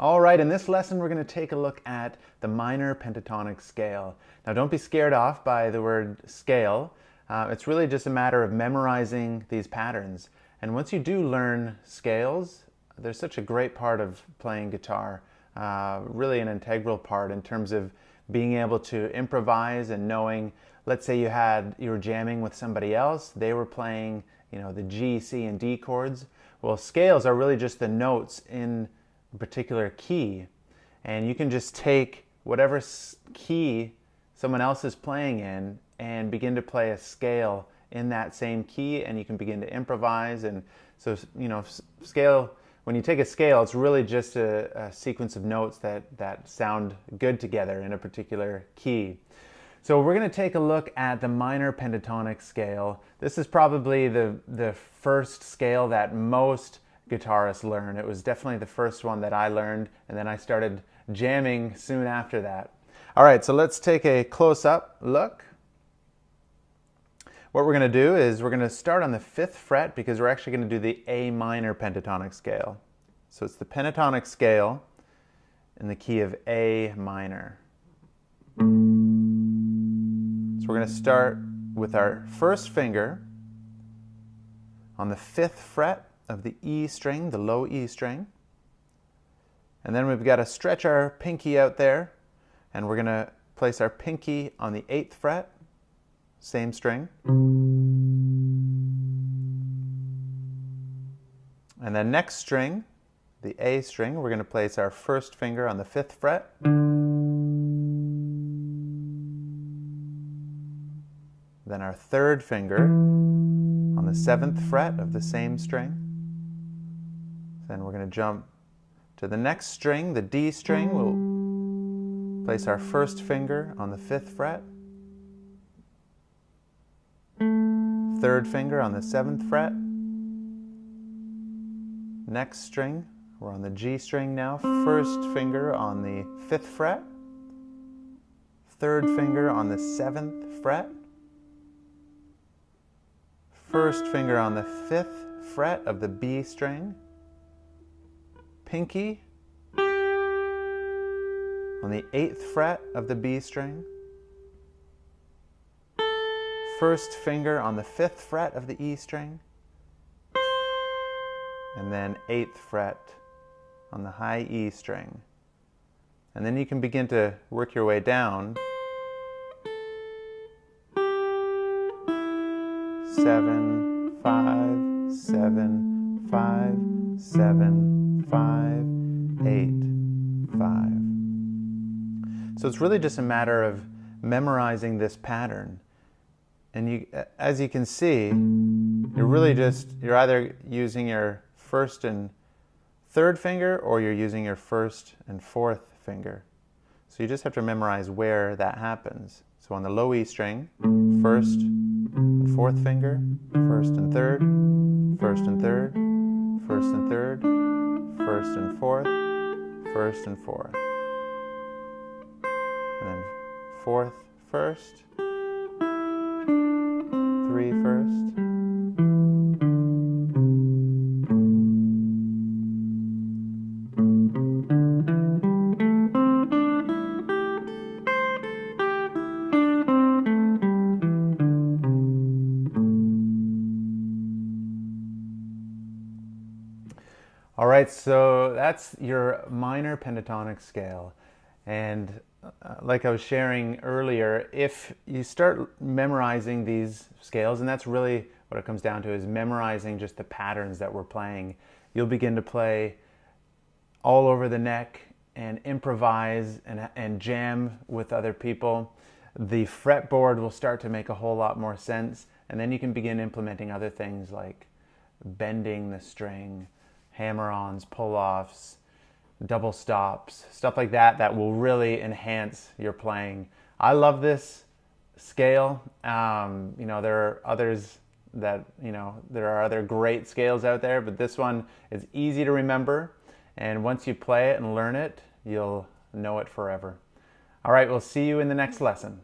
All right, in this lesson we're going to take a look at the minor pentatonic scale. Now don't be scared off by the word scale. It's really just a matter of memorizing these patterns. And once you do learn scales, they're such a great part of playing guitar, really an integral part in terms of being able to improvise and knowing, let's say you were jamming with somebody else, they were playing, the G, C, and D chords. Well, scales are really just the notes in a particular key, and you can just take whatever key someone else is playing in and begin to play a scale in that same key, and you can begin to improvise. And so, scale, when you take a scale, it's really just a sequence of notes that sound good together in a particular key. So we're going to take a look at the minor pentatonic scale. This is probably the first scale that most guitarists learn. It was definitely the first one that I learned, and then I started jamming soon after that. All right, so let's take a close-up look. What we're going to do is we're going to start on the 5th fret because we're actually going to do the A minor pentatonic scale. So it's the pentatonic scale in the key of A minor. So we're going to start with our first finger on the 5th fret of the E string, the low E string. And then we've got to stretch our pinky out there, and we're going to place our pinky on the 8th fret, same string. And then next string, the A string, we're going to place our first finger on the 5th fret. Then our third finger on the 7th fret of the same string. Then we're going to jump to the next string, the D string. We'll place our first finger on the 5th fret. Third finger on the 7th fret. Next string, we're on the G string now. First finger on the 5th fret. Third finger on the 7th fret. First finger on the 5th fret of the B string. Pinky on the 8th fret of the B string. First finger on the 5th fret of the E string. And then 8th fret on the high E string. And then you can begin to work your way down. 7, 5, 7, 5, 7, 5, 8, 5. So it's really just a matter of memorizing this pattern. And as you can see, you're either using your first and third finger, or you're using your first and fourth finger. So you just have to memorize where that happens. So on the low E string, first and fourth finger, first and third, first and third, first and third, first and fourth, first and fourth. And then fourth, first, 3 first. All right, so that's your minor pentatonic scale. And like I was sharing earlier, if you start memorizing these scales, and that's really what it comes down to, is memorizing just the patterns that we're playing, you'll begin to play all over the neck and improvise and jam with other people. The fretboard will start to make a whole lot more sense, and then you can begin implementing other things like bending the string, hammer-ons, pull-offs, double stops, stuff like that will really enhance your playing. I love this scale. There are others that, there are other great scales out there, but this one is easy to remember, and once you play it and learn it, you'll know it forever. All right, we'll see you in the next lesson.